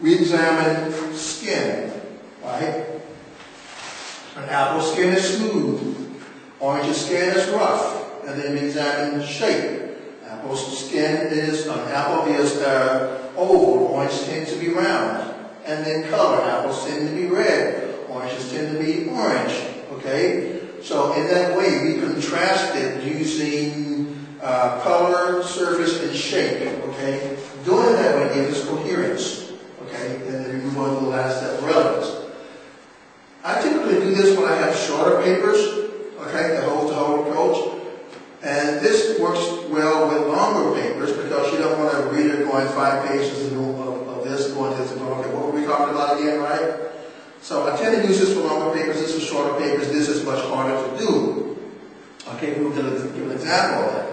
We examine skin, right? An apple skin is smooth, orange's skin is rough, and then we examine shape. An apple is oval, orange tends to be round. And then color, apples tend to be red, oranges tend to be orange, okay? So in that way, we contrasted using color, surface, and shape, okay? Doing that way gives us coherence, okay? And then we move on to the last step, relevance. I typically do this when I have shorter papers, okay, the hole-to-hole approach. And this works well with longer papers because you don't want a reader going 5 pages of this, going to this, and going, okay, what were we talking about again, right? So I tend to use this for longer papers. This is shorter papers. This is much harder to do. Okay, we'll give an example of that.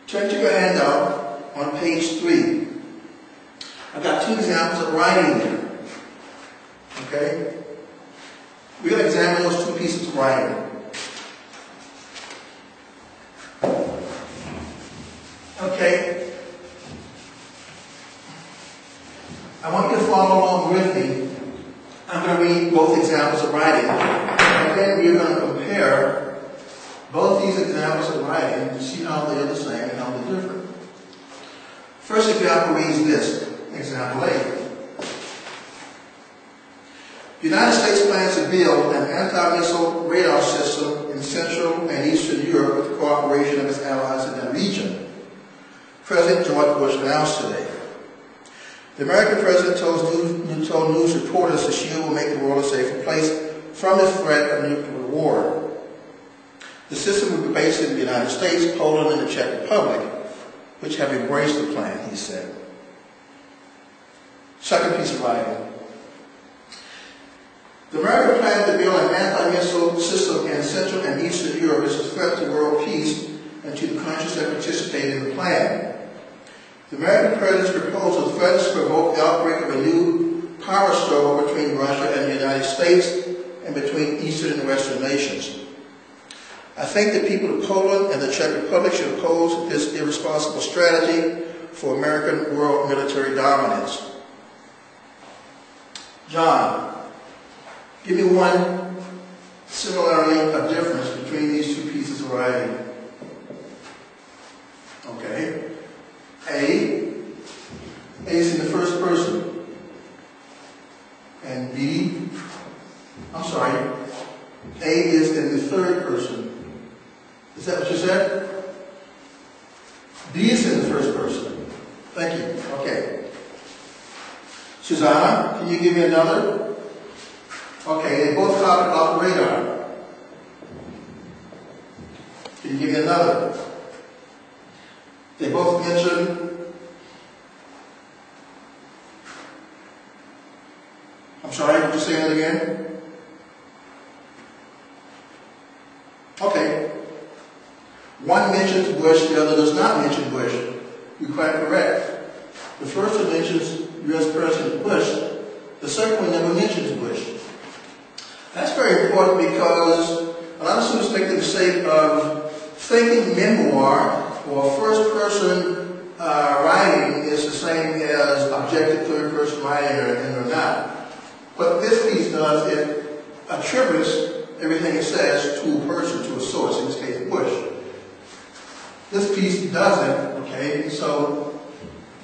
Turn to your handout on page 3. I've got 2 examples of writing there. Okay? We're going to examine those 2 pieces of writing. Okay? I want you to follow along with me. I'm going to read both examples of writing. And then we're going to compare both these examples of writing to see how they're the same and how they're different. First example reads this. Example A. The United States plans to build an anti-missile radar system in Central and Eastern Europe with the cooperation of its allies in that region. President George Bush announced today. The American president told news reporters the shield will make the world a safer place from the threat of nuclear war. The system will be based in the United States, Poland, and the Czech Republic, which have embraced the plan, he said. Second piece of writing. The American plan to build an anti-missile system in Central and Eastern Europe is a threat to world peace and to the countries that participate in the plan. The American president's proposal threatens to provoke the outbreak of a new power struggle between Russia and the United States and between Eastern and Western nations. I think the people of Poland and the Czech Republic should oppose this irresponsible strategy for American world military dominance. John, give me one similarity or difference between these 2 pieces of writing. Okay. A is in the first person. And A is in the third person. Is that what you said? B is in the first person. Thank you. Okay. Susanna, can you give me another? Okay, they both talk about the radar. Can you give me another? They both mention, I'm sorry, would you say that again? Okay. One mentions Bush, the other does not mention Bush. You're quite correct. The first one mentions U.S. President Bush. The second one never mentions Bush. That's very important because a lot of students make the mistake of thinking memoir or first-person writing is the same as objective third-person writing, and they're not. What this piece does, it attributes everything it says to a person, to a source, in this case, Bush. This piece doesn't, okay? So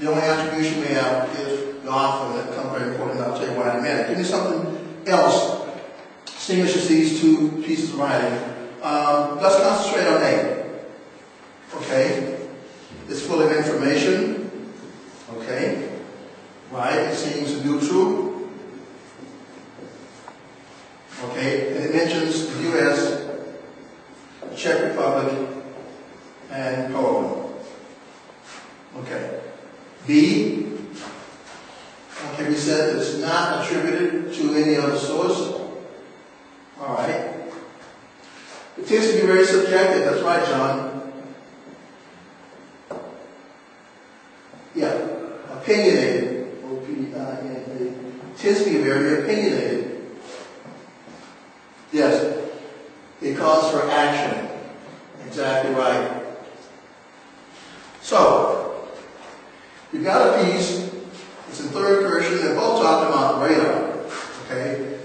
the only attribution we have is the author. That becomes very important. I'll tell you why in a minute. Give me something else distinguishes these 2 pieces of writing. Let's concentrate on A. Okay? It's full of information. Okay? Right? It seems neutral. Okay? And it mentions the U.S., the Czech Republic, and Poland. Okay. B. Okay, we said it's not attributed to any other source. All right. It tends to be very subjective. That's right, John. Yeah. Opinionated. O-P-I-N-A. Tends to be very opinionated. Yes. It calls for action. Exactly right. So, you've got a piece the third person. They're both talking about radar. Okay?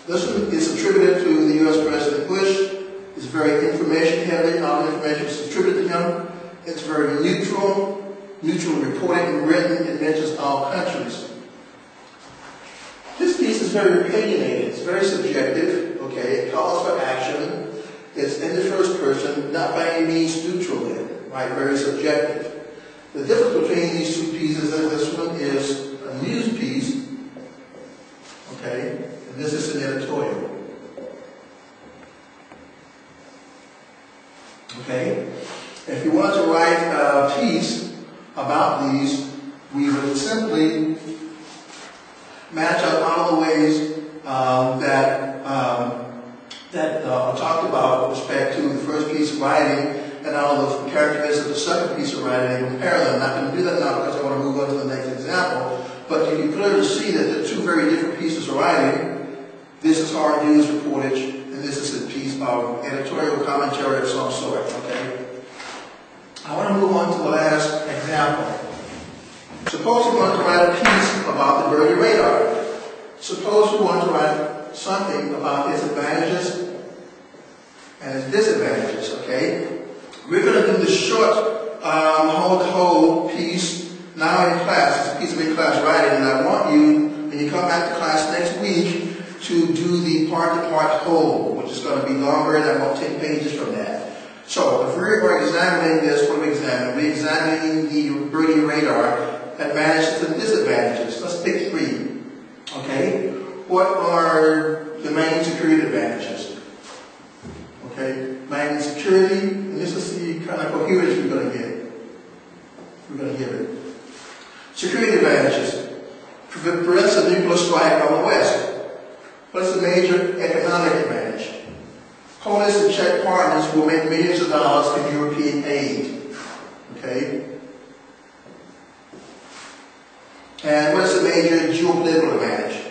This one is attributed to the U.S. President Bush. It's very information heavy. All the information is attributed to him. It's very neutral reported and written. It mentions all countries. This piece is very opinionated. It's very subjective. Okay? It calls for action. It's in the first person, not by any means neutral then, right? Very subjective. The difference between these two pieces and this one is a news piece, okay, and this is an editorial. Okay? If you want to write a piece about these, we would simply match up all the ways that are talked about with respect to the first piece of writing and all of the characteristics of the second piece of writing and compare them. I'm not going to do that now because I want to move on to the next example, but you can clearly see that they're two very different pieces of writing. This is hard news reportage, and this is a piece of editorial commentary of some sort, okay? I want to move on to the last example. Suppose we want to write a piece about the Birdie radar. Suppose we want to write something about its advantages and its disadvantages, okay? We're going to do the short, hold the whole piece now in class. It's a piece of in-class writing, and I want you, when you come back to class next week, to do the part-to-part whole, which is going to be longer than about 10 pages from that. So, if we're examining this, what are we examining? We're examining the Birdie radar, advantages and disadvantages. Let's pick 3, okay? What are the main security advantages? Okay, main security, and this is the kind of coherence we're going to get. We're going to give it. Security advantages. Prevents a nuclear strike on the West. What's the major economic advantage? Polish and Czech partners will make millions of dollars in European aid. Okay? And what's the major geopolitical advantage?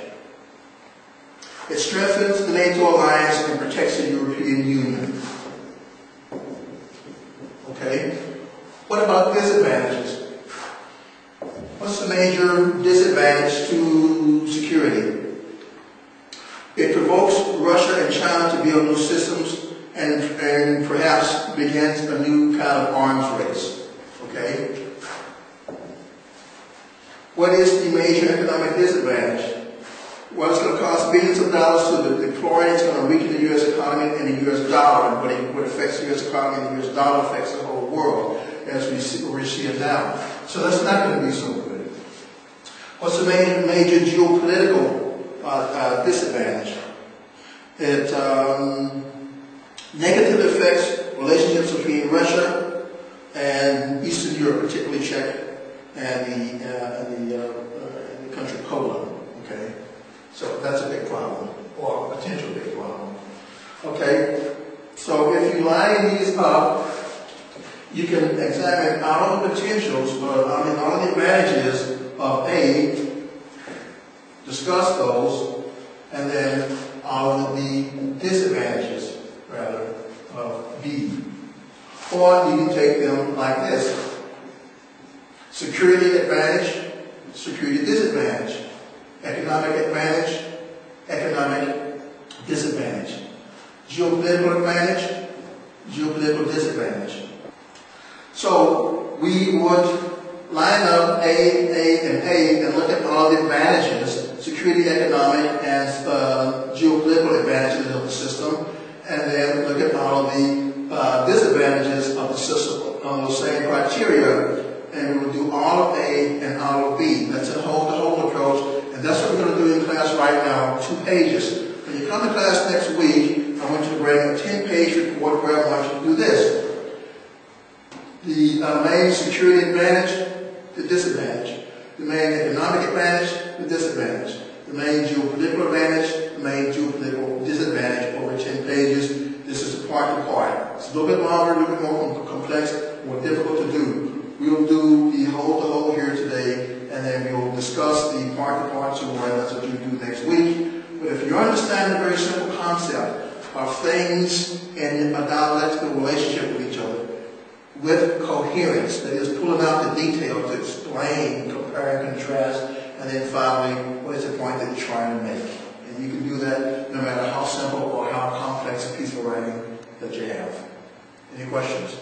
It strengthens the NATO alliance and protects the European Union. Okay? What about disadvantages? What's the major disadvantage to security? It provokes Russia and China to build new systems and perhaps begins a new kind of arms race. Okay? What is the major economic disadvantage? Well, it's going to cost billions of dollars to deploy. It's going to weaken the U.S. economy and the U.S. dollar. And what affects the U.S. economy and the U.S. dollar affects the whole world, as we see it now. So that's not going to be so good. What's the major geopolitical disadvantage? It negatively affects relationships between Russia and Eastern Europe, particularly Czech and the country Poland. Okay, so that's a big problem, or a potential big problem. Okay, so if you line these up, you can examine all the potentials, all the advantages of A, discuss those, and then all of the disadvantages, rather, of B. Or you can take them like this. Security advantage, security disadvantage. Economic advantage, economic disadvantage. Geopolitical advantage, geopolitical disadvantage. So we would line up A, and look at all the advantages, security, economic, and geopolitical advantages of the system, and then look at all the disadvantages of the system on those same criteria, and we will do all of A and all of B. That's a whole approach, and that's what we're going to do in class right now, 2 pages. When you come to class next week, I want you to bring a 10-page report where I want you to do this. The main security advantage, the disadvantage. The main economic advantage, the disadvantage. The main geopolitical advantage, the main geopolitical disadvantage over 10 pages. This is a part-to-part. It's a little bit longer, a little bit more complex, more difficult to do. We will do the whole here today, and then we will discuss the part-to-part some more, and that's what you do next week. But if you understand the very simple concept of things in a dialectical relationship with each other, with coherence, that is pulling out the details to explain, compare, and contrast, and then finally, what is the point that you're trying to make? And you can do that no matter how simple or how complex a piece of writing that you have. Any questions?